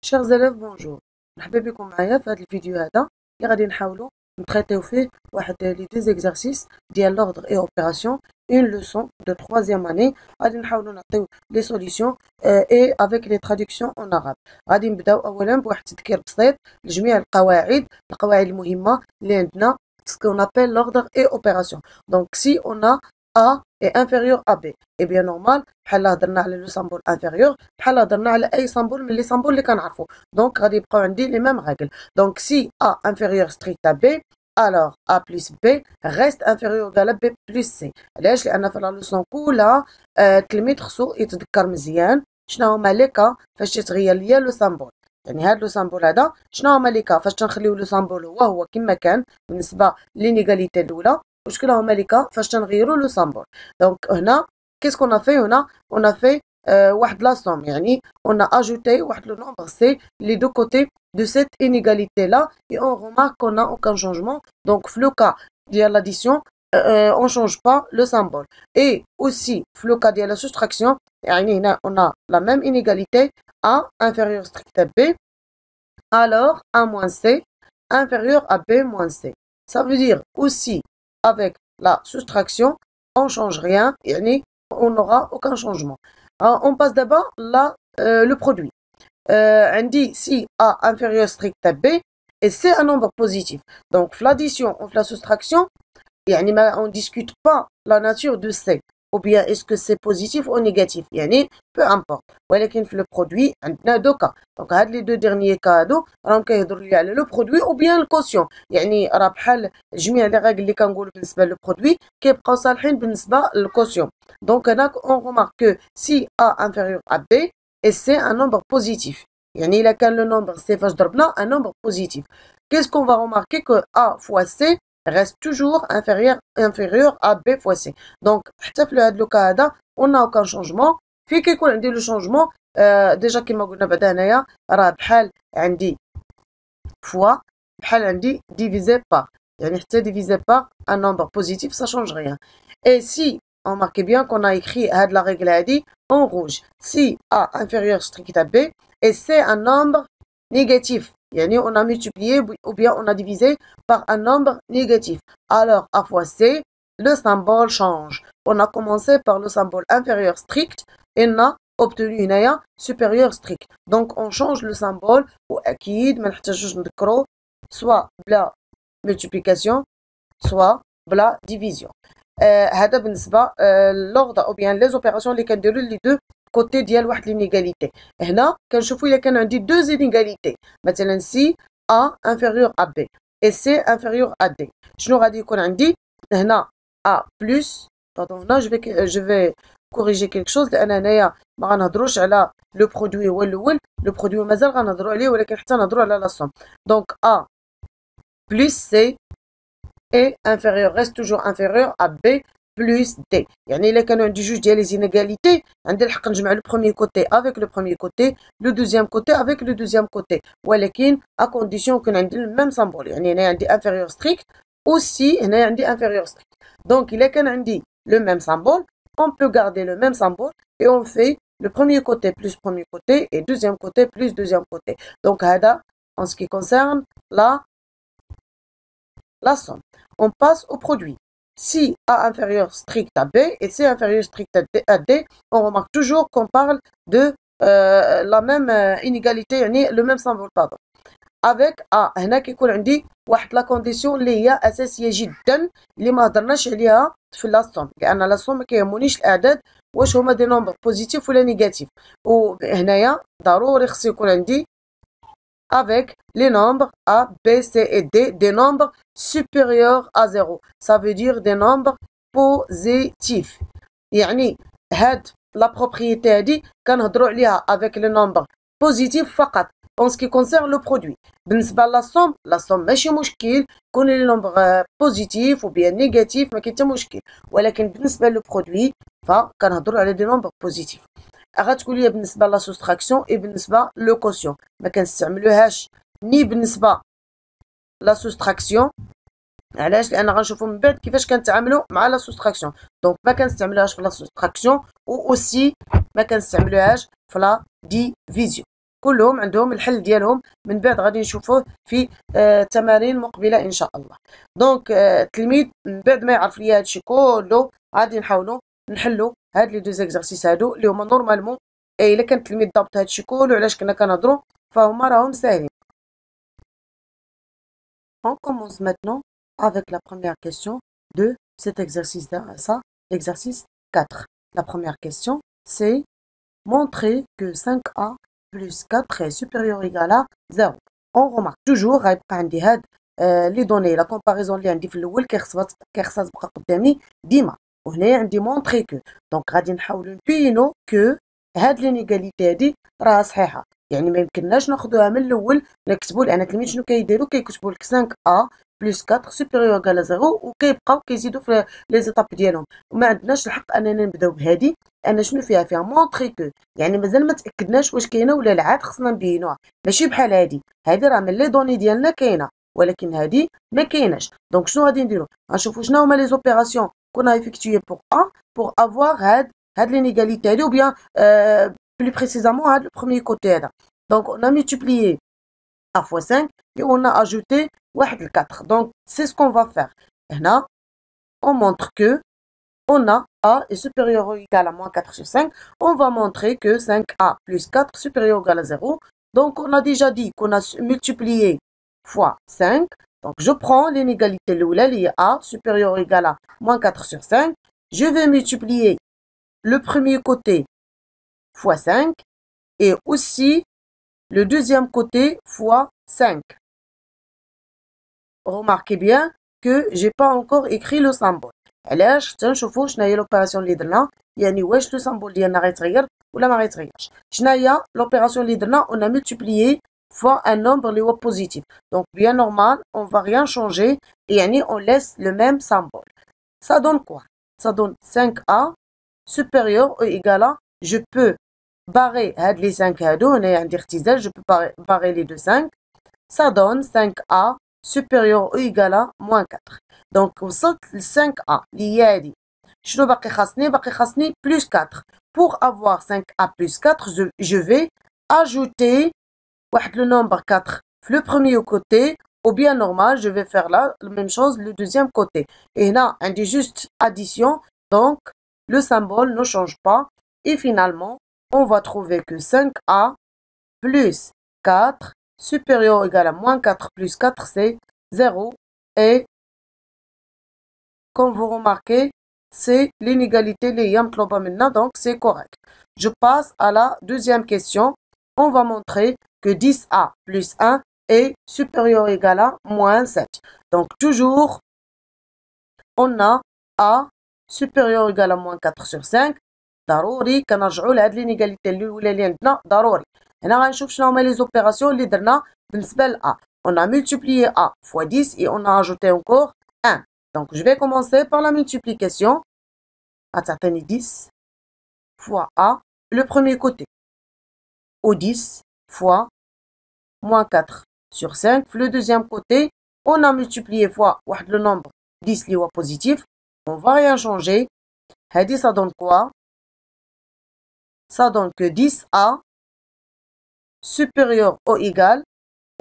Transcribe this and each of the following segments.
Chers élèves, bonjour. مرحبا بكم معايا في هذا الفيديو هذا اللي غادي نحاولوا نتريتيو فيه واحد لي دي زيكزارسيس ديال l'ordre et opération, une leçon de 3e année. غادي نحاولوا نعطيو لي سوليوشن et avec les traductions en arabe. غادي نبداو اولا بواحد التذكير بسيط لجميع القواعد المهمه اللي عندنا ce qu'on appelle l'ordre et opération. Donc si on a A est inférieur à B, et bien normal بحال هضرنا على لو سامبول inférieur بحال هضرنا على اي سامبول من لي سامبول اللي كنعرفو. دونك غادي يبقاو عندي لي ميم ريغل. دونك si A inférieur strict à B, alors A plus B reste inférieur égal à B plus C. علاش؟ لان في لا لوسون كلها التلميذ خصو يتذكر مزيان شنو هما لي كا فاش تتغير ليا لو سامبول. يعني هاد لو سامبول هذا شنو هما لي كا فاش تنخليو لو سامبول هو كما كان بالنسبه لينيغاليتي الاولى، وشكون هما لي كا فاش تنغيروا لو سامبول. دونك هنا qu'est-ce qu'on a fait هنا on a fait واحد لا somme، يعني on a ajouté واحد le nombre C les deux côtés de cette inégalité là et on remarque qu'on n'a aucun changement. Donc le cas de l'addition on change pas le symbole, et aussi le cas de la soustraction يعني هنا on a la même inégalité A inférieur strict à B, alors A moins C inférieur à B moins C. Ça veut dire aussi avec la soustraction on change rien, يعني on n'aura aucun changement. Alors, on passe d'abord le produit. On dit si A inférieur strict à B et c'est un nombre positif. Donc l'addition ou la soustraction, on ne discute pas la nature de C, ou bien est-ce que c'est positif ou négatif, peu importe. ولكن في le produit عندنا deux cas. Donc les deux derniers cas هادو راهم كيهضروا لي على le produit ou bien le quotient. يعني راه بحال جميع لي ريغل اللي كنقولوا بالنسبه لو برودوي كيبقاو صالحين بالنسبه للكوسيون. Donc هناك on remarque que si A inférieur à B et c'est un nombre positif. يعني الا كان le nombre C فاش ضربنا un nombre positif. Qu'est-ce qu'on va remarquer que A fois C reste toujours inférieur à B fois C. Donc حتى في هذا لو كا هذا on n'a aucun changement. في كيكون عندي لو شونجمون ديجا كيما قلنا بعدا هنايا راه بحال عندي فوا بحال عندي divisé par، يعني حتى divisé par un nombre positif ça change rien. Et si on marque bien qu'on a écrit هاد la règle هادي en rouge, si A inférieur strict à B et c'est un nombre négatif، يعني on a multiplié ou bien on a divisé par un nombre négatif, alors A fois C le symbole change. On a commencé par le symbole inférieur strict et on a obtenu هنايا supérieur strict. Donc on change le symbole واكيد ما نحتاجوش نذكرو soit بلا multiplication soit بلا division. هذا بالنسبه l'ordre ou bien les opérations اللي كنديروا لي دو كوتي ديال واحد لينيغاليتي. هنا كنشوفوا الا كان عندي دو زينيغاليتي، مثلا سي A inférieur à B et C inférieur à D، شنو غادي يكون عندي هنا A plus. pardon هنا je vais corriger quelque chose لان هنايا ما غنهضروش على لو برودوي هو الاول، لو برودوي مازال غنهضروا عليه ولكن حتى نهضروا على لا سوم. دونك A plus C et inférieur reste toujours inférieur à B plus D. يعني الا كانوا عندي جوج ديال لي زينيغاليتي عندي الحق نجمع لو بروميير كوتي avec le premier côté، لو دوزيام كوتي avec le deuxième côté، ولكن à condition يكون عندي الميم سامبول. يعني هنا عندي inférieur strict aussi هنا عندي inférieur strict. donc الا كان عندي le même symbole on peut garder le même symbole et on fait le premier côté plus premier côté et deuxième côté plus deuxième côté. donc هذا en ce qui concerne la somme. On passe au produit. Si A inférieur strict à B et C inférieur strict à D, on remarque toujours qu'on parle de la même inégalité, le même symbole, pardon. Avec A هنا كيكون عندي واحد لا كونديسيون اللي هي اساسيه جدا اللي ما هضرناش عليها في لا سوم، لان لا سوم ما كيهمونيش الاعداد واش هما دي نومبر بوزيتيف ولا نيجاتيف. وهنايا ضروري خصو يكون عندي avec les nombres A, B, C et D, des nombres supérieurs à 0. Ça veut dire des nombres positifs. يعني هاد la propriété هادي كنهضروا عليها avec les nombres positifs فقط en ce qui concerne le produit. بالنسبة la somme ماشي مشكل كون les nombres positifs ou bien négatifs ما كاين حتى مشكل، ولكن بالنسبة لو produit فكنهضروا على des nombres positifs. غتقول لي بالنسبه لا سوستراكسيون اي بالنسبه لو كوسيون ما كنستعملوهاش ني بالنسبه لا سوستراكسيون. علاش؟ لان غنشوفوا من بعد كيفاش كنتعاملوا مع لا سوستراكسيون. دونك ما كنستعملوهاش في لا سوستراكسيون و اوسي ما كنستعملوهاش في لا ديفيزيون. كلهم عندهم الحل ديالهم، من بعد غادي نشوفوه في تمارين مقبله ان شاء الله. دونك التلميذ من بعد ما يعرف ليا هادشي كله غادي نحاولوا نحلوا هاد لي دو زيكزارسيس هادو اللي هما نورمالمون الا كان التلميذ ضابط هادشي كله علاش كنا كنهضروا فهما راهم ساهلين. On commence maintenant avec la première question de cet exercice-là, ça, l'exercice 4. La première question, c'est montrer que 5a plus 4 est supérieur ou égal à 0. On remarque toujours غيبقى عندي هاد لي دوني لا كومباريزون اللي عندي في الاول كيخصها تبقى قدامي ديما، وهنا عندي مونطري كو. دونك غادي نحاولوا نبينو كو هاد لينيغاليتي هادي راها صحيحه، يعني ما يمكنناش ناخذوها من الاول نكتبوا، لان التلاميذ شنو كيديروا كيكتبوا لك 5a بلس 4 سوبيريور على 0 وكيبقاو كيزيدوا في لي زيتاب ديالهم، وما عندناش الحق اننا نبداو بهذه. ان شنو فيها مونطري كو، يعني مازال ما تاكدناش واش كاينه ولا لا، عاد خصنا نبينوها. ماشي بحال هذه راه من لي دوني ديالنا كاينه ولكن هذه ما كايناش. دونك شنو غادي نديرو؟ غنشوفوا شنو هما لي زوبيراسيون كنا ايفيكتوي بور ا بور افوار هاد لينيغاليتي هادي، ou bien plus précisément le premier côté là. Donc on a multiplié a fois 5 et on a ajouté 1 le 4. Donc c'est ce qu'on va faire. Et là on montre que on a a est supérieur ou égal à moins 4 sur 5. On va montrer que 5a plus 4 supérieur ou égal à 0. Donc on a déjà dit qu'on a multiplié fois 5. Donc je prends l'inégalité l'oula liée a supérieur ou égal à moins 4 sur 5. Je vais multiplier le premier côté fois 5 et aussi le deuxième côté fois 5. Remarquez bien que j'ai pas encore écrit le symbole. علاش تنشوفوا شنو هي لوبيراسيون اللي درنا، يعني واش لو سامبول ديالنا غيتغير ولا ما غيتغيرش. شنو هي لوبيراسيون اللي درنا؟ on a multiplié fois un nombre اللي هو positif. Donc bien normal, on va rien changer et يعني on laisse le même symbole. Ça donne quoi? Ça donne 5a supérieur ou égal à, je peux barrer les 5 هادو، هنا عندي اختزال، je peux barrer les deux 5. Ça donne 5a supérieur ou égal à moins 4. Donc وصلت ل 5a اللي هي هادي. شنو باقي خاصني؟ باقي خاصني plus 4. Pour avoir 5a plus 4, je vais ajouter le nombre 4 le premier côté, ou bien normal, je vais faire là la même chose le deuxième côté. Et là, on dit juste addition, donc le symbole ne change pas. Et finalement, on va trouver que 5a plus 4 supérieur ou égal à moins 4 plus 4, c'est 0. Et comme vous remarquez, c'est l'inégalité les yamtloba maintenant, donc c'est correct. Je passe à la deuxième question. On va montrer que 10a plus 1 est supérieur ou égal à moins 7. Donc toujours, on a a supérieur ou égal à moins 4 sur 5. ضروري كنرجعوا لهاد l'inégalité الاولى اللي عندنا ضروري. هنا غنشوف شنو هما les opérations اللي درنا بالنسبه ل a. On a multiplié a fois 10 et on a ajouté encore 1. Donc je vais commencer par la multiplication. غتعطيني 10 fois a le premier côté, ou 10 fois moins 4 sur 5. Le deuxième côté, on a multiplié fois le nombre 10 qui est positif. On va rien changer. Ça donne quoi? Ça donne que 10a supérieur ou égal,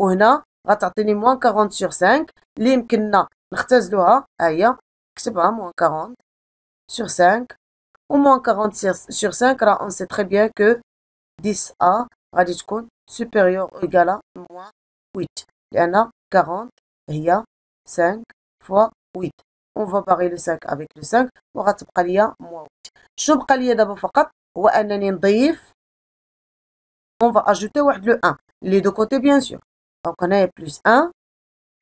وهنا غتعطيني moins 40 sur 5 اللي يمكننا نختزلوها. هي نكتبها moins 40 sur 5 ou moins 40 sur 5. راه on sait très bien que 10a غادي تكون supérieur ou égal à moins 8 لأن 40 هي 5 fois 8. On va barrer le 5 avec le 5 وغتبقى ليا moins 8. شنو بقى ليا دابا فقط هو أنني نضيف. On va ajouter le 1 les deux côtés bien sûr. Donc on a plus 1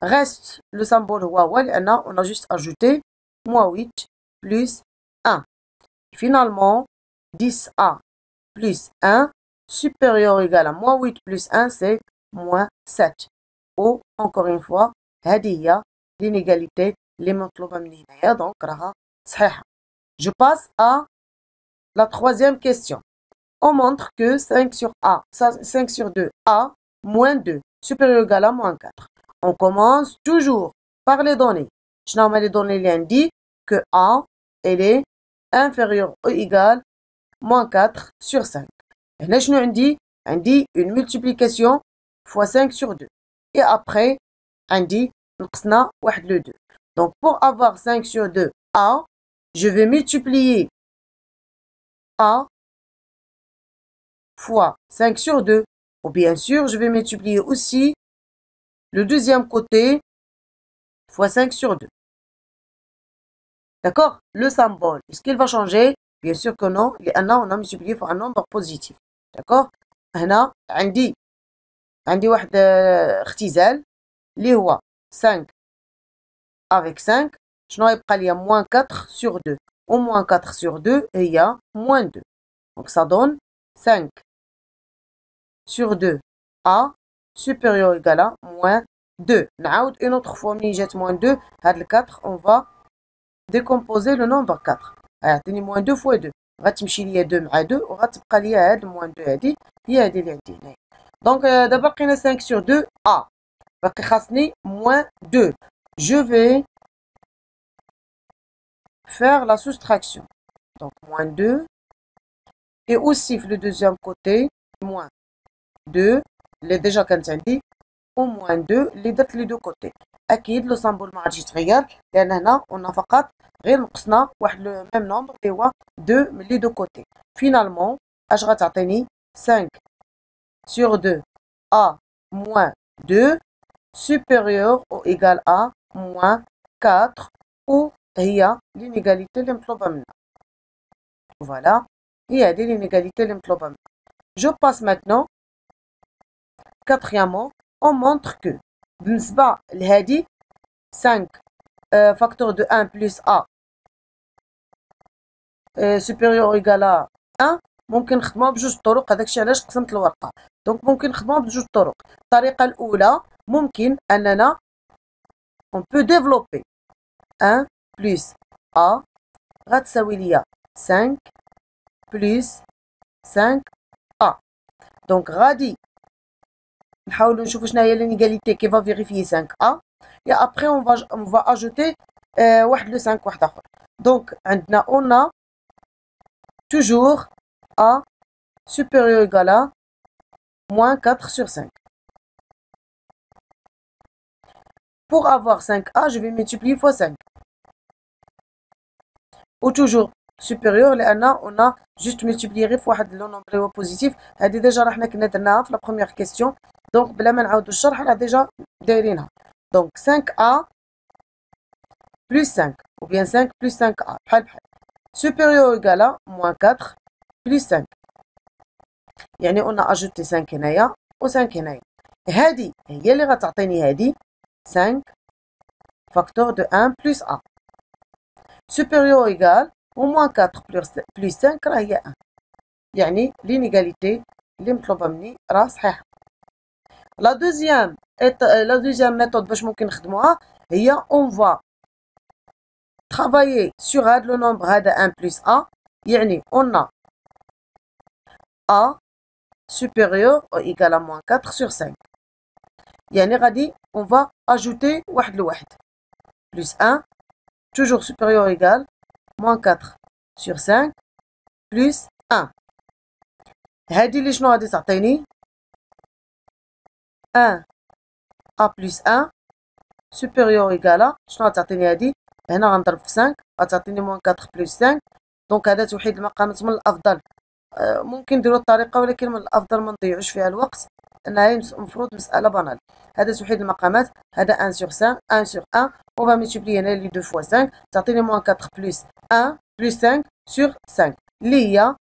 reste le symbole هو لأن on a juste ajouté moins 8 plus 1. Finalement 10a plus 1 supérieur ou égal à moins 8 plus 1, c'est moins 7. Ou, encore une fois, هذه هي l'inégalité اللي مطلوبة مني هنايا، donc راها صحيحة. Je passe à la troisième question. On montre que 5 sur a, 5 sur 2, a moins 2, supérieur ou égal à moins 4. On commence toujours par les données. شنو هما les données اللي عندي؟ que a, elle est inférieure ou égale moins 4 sur 5. هنا شنو عندي؟ عندي une multiplication fois 5 sur 2. Et après, عندي نقصنا واحد le 2. Donc, pour avoir 5 sur 2 A, je vais multiplier A fois 5 sur 2. Ou bien sûr, je vais multiplier aussi le deuxième côté fois 5 sur 2. D'accord? Le symbole, est-ce qu'il va changer? Bien sûr que non, لأن on a multiplié par un nombre positif. D'accord? هنا عندي واحد اختزال اللي هو 5 avec 5. شنو يبقى لي moins 4 sur 2. Au moins 4 sur 2 هي moins 2. Donc ça donne 5 sur 2 A supérieur ou égal à moins 2. نعاود une autre fois ملي جات moins 2 هاد ال 4 on va décomposer le nombre 4. يعطيني moins 2 fois 2. غتمشي ليا 2 مع 2 وغتبقى ليا هاد moins 2 هادي هي هادي اللي عندي هنايا. دونك دابا لقينا 5 sur 2 A. باقي خاصني moins 2. Je vais faire la soustraction. Donc moins 2. Et aussi le deuxième côté moins 2 اللي ديجا كانت عندي و moins 2 اللي درت لي دو كوتي. اكيد لو سامبول ما غاديش يتغير لان هنا قلنا فقط غير نقصنا واحد لو ميم نومبر اللي هو 2 من لي دو كوتي. فينالمون اش غتعطيني 5 sur 2 A moins 2 supérieur ou égal à moins 4 و هي l'inégalité اللي مطلوبة منا. Voilà, هي هذه l'inégalité اللي مطلوبة منا. Je passe maintenant quatrièmement, on montre que بالنسبة لهادي 5 facteur de 1 plus A supérieur ou égal à 1 ممكن نخدموها بجوج طرق. هذاكشي علاش قسمت الورقة. دونك ممكن نخدموها بجوج طرق. الطريقة الأولى ممكن أننا on peut développer 1 plus A غتساوي ليا 5 plus 5 A. دونك غادي نحاولوا نشوفوا شنو هي l'inégalité qui va vérifier 5A. Et après on va ajouter واحد le 5 واحد آخر. Donc عندنا on a toujours A supérieur ou égal à moins 4 sur 5. Pour avoir 5A, je vais multiplier fois 5. Ou toujours supérieur لأن on a juste multiplié في واحد لو نومبر اللي هو بوزيتيف. هذه ديجا راه حنا كنا درناها في لا بروميير كيستيون. دونك بلا ما نعاودو الشرح راه ديجا دايرينها. دونك 5A plus 5 ou bien 5 plus 5A بحال supérieur ou égal à moins 4 plus 5. يعني on a ajouté 5 هنايا و 5 هنايا. هذه هي اللي غتعطيني هذه 5 facteur de 1 plus A supérieur ou égal au moins 4 plus 5 راه هي 1. يعني l'inégalité اللي مطلوبة مني راه صحيحة. La deuxième méthode باش ممكن نخدموها هي on va travailler sur هذا le nombre هذا 1 plus A. يعني on a A supérieur ou égal à moins 4 sur 5. يعني غادي on va ajouter واحد لواحد plus 1 toujours supérieur ou égal moins 4 sur 5 plus 1. هادي اللي شنو غادي تعطيني 1 A plus 1 supérieur ou égal à شنو غتعطيني هادي هنا غنضرب في 5 غتعطيني moins 4 plus 5. دونك هذا توحيد المقامات. من الافضل ممكن نديرو الطريقه ولكن من الافضل ما نضيعوش فيها الوقت لانها هي المفروض مساله بانال. هذا توحيد المقامات. هذا 1 sur 5 1 sur 1 on va multiplier هنا لي 2 fois 5 تعطيني moins 4 plus 1 plus 5 sur 5 اللي هي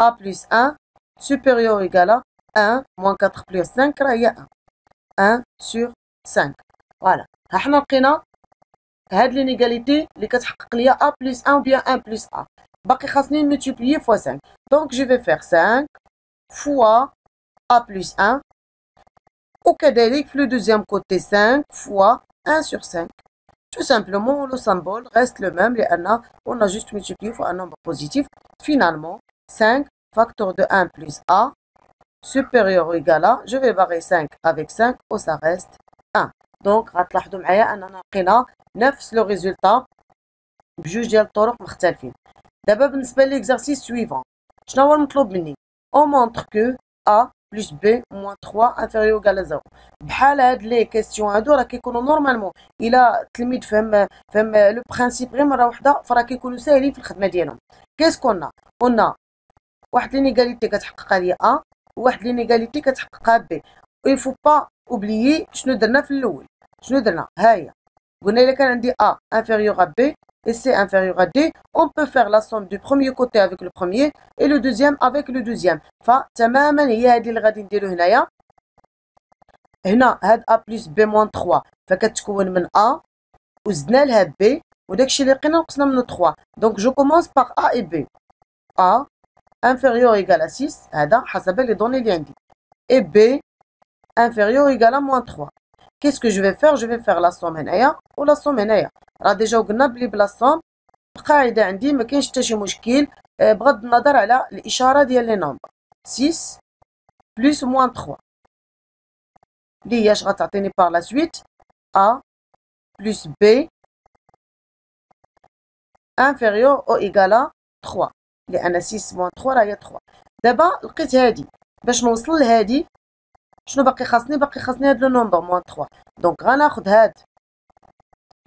A plus 1 supérieur ou égal à 1 moins 4 plus 5 راه هي 1 sur 5. فوالا ها حنا لقينا هاد l'inégalité اللي كتحقق ليا A plus 1 ou bien 1 plus A. باقي خاصني multiplier fois 5. Donc je vais faire 5 fois A plus 1 وكذلك في le deuxième côté 5 fois 1 sur 5. Tout simplement le symbole reste le même لأن on a juste multiplié fois un nombre positif. Finalement 5 facteur de 1 plus A supérieur ou égal à je vais barrer 5 avec 5 و ça reste 1. Donc غتلاحظوا معايا أننا لقينا نفس لو ريزولتا بجوج ديال الطرق مختلفين. دابا بالنسبة للإكزارسيس سويفون شنو هو المطلوب مني؟ on montre que A plus B moins 3 inférieur ou égal à 0. بحال هاد لي كيستيون هادو راه كيكونوا نورمالمون الا التلميذ فهم لو برانسيپ غير مره واحده فراه كيكونوا ساهلين في الخدمه ديالهم. كيس قلنا واحد لينيغاليتي كتحققها لي A وواحد لينيغاليتي كتحققها B. il faut pas oublier شنو درنا في الاول. شنو درنا ها هي قلنا الا كان عندي A inférieur à B et C inférieur à D, on peut faire la somme du premier côté avec le premier et le deuxième avec le deuxième. فتماما هي هذه اللي غادي نديرو هنايا. هنا هاد A plus B moins 3 فكتكون من A وزدنا لها B وداكشي اللي لقينا نقصنا منه 3. Donc je commence par A et B. A inférieur ou égal à 6 هذا حسب les données اللي عندي. Et B inférieur ou égal à moins 3. Qu'est-ce que je vais faire? Je vais faire la somme هنايا و la somme هنايا. راه ديجا قلنا بلي بلا somme القاعده عندي ما كاينش حتى شي مشكل بغض النظر على الاشاره ديال لي نومبر. 6 plus moins 3 اللي هي اش غتعطيني par la suite A plus B inférieur ou égal à 3 لان 6 moins 3 راه هي 3. دابا لقيت هادي باش نوصل لهادي شنو باقي خاصني؟ باقي خاصني هاد لو نومبر موان 3. دونك غناخد هاد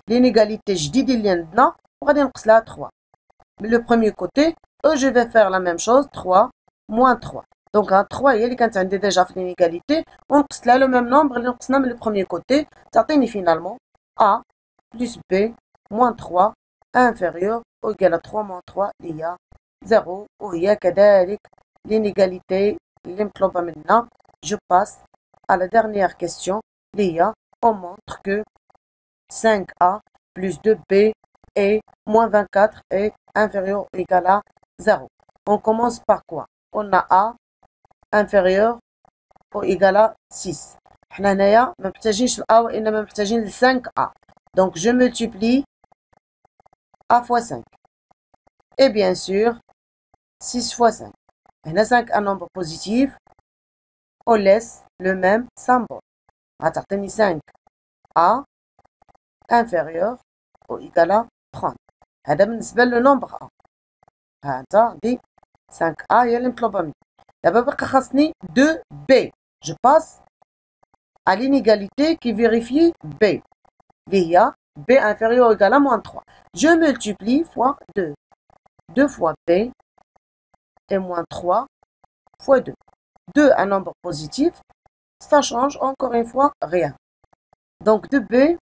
لينيغاليتي الجديده اللي عندنا وغادي نقص لها 3 من لو بروميير كوتي او جو في فير لا ميم شوز 3 موان 3. دونك هاد 3 هي اللي كانت عندي ديجا في لينيغاليتي ونقصت لها لو ميم نومبر اللي نقصنا من لو بروميير كوتي تعطيني فينالمون A plus B moins 3 inférieur ou égal à 3 moins 3 اللي هي 0 وهي كذلك لينيغاليتي اللي مطلوبه منا. Je passe à la dernière question. On montre que 5A plus 2B est moins 24 est inférieur ou égal à 0. On commence par quoi? On a A inférieur ou égal à 6. حنا هنايا ما محتاجينش ل A وإنما محتاجين ل 5A. Donc je multiplie A fois 5. Et bien sûr 6 fois 5. هنا 5 un nombre positif. On laisse le même symbole. غتعطيني 5A inférieur ou égal à 30. هذا بالنسبة لو نومبر A. ها انت عندي 5A هي اللي مطلوبة مني. دابا باقي خاصني 2B. Je passe à l'inégalité qui vérifie B. اللي هي B inférieur ou égal à moins 3. Je multiplie fois 2. 2 fois B et moins 3 fois 2. 2 un nombre positif, ça change encore une fois rien. Donc 2B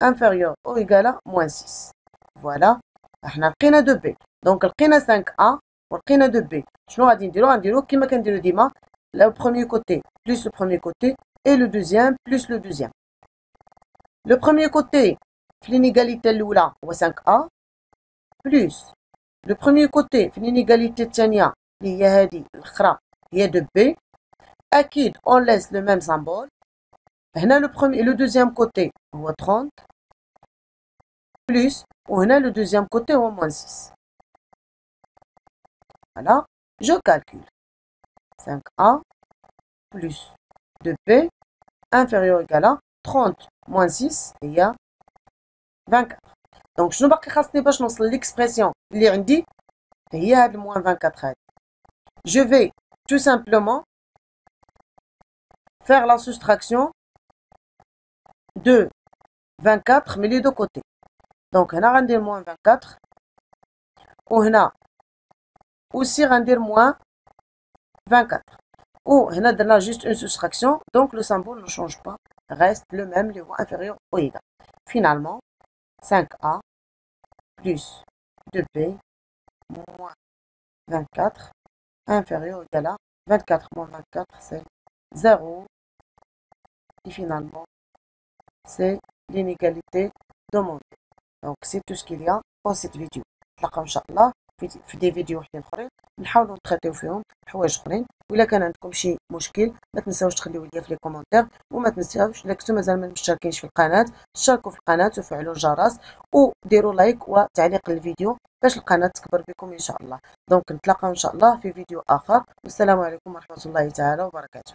inférieur ou égal à moins 6. Voilà. احنا لقينا 2B. Donc لقينا 5A ولقينا 2B. شنو غادي نديرو؟ غنديرو كيما كنديرو ديما le premier côté plus le premier côté et le deuxième plus le deuxième. Le premier côté في l'inégalité الأولى هو 5A plus le premier côté في l'inégalité الثانية اللي هي هذه الأخرى هي 2B. أكيد on laisse le même symbole. هنا le deuxième côté هو 30 plus وهنا le deuxième côté هو moins 6. Voilà, je calcule 5A plus 2B inférieur ou égal à 30 moins 6 هي 24. Donc شنو باقي خاصني باش نوصل ليكسبرسيون اللي عندي هي هاد الموان 24 هادي. Je vais tout simplement faire la soustraction de 24 mais les deux côtés. Donc هنا غندير moins 24 وهنا aussi غندير moins 24 وهنا درنا juste une soustraction donc le symbole ne change pas, reste le même, les voies inférieures ou égal. Finalement 5A plus 2B moins 24 inférieur ou égal à 24 moins 24 c'est 0 et finalement c'est l'inégalité demandée. Donc c'est tout ce qu'il y a dans cette vidéo. نتلاقاو ان شاء الله في دي فيديو وحدين اخرين نحاولوا نتخطيو فيهم حوايج اخرين. وإلا كان عندكم شي مشكل ما تنساوش تخليو ليا في لي كومونتير وما تنساوش الا كنتو مازال ما مشتركينش في القناه تشتركوا في القناه وفعلوا الجرس وديروا لايك وتعليق للفيديو باش القناه تكبر بكم ان شاء الله. دونك نتلاقاو ان شاء الله في فيديو اخر والسلام عليكم ورحمه الله تعالى وبركاته.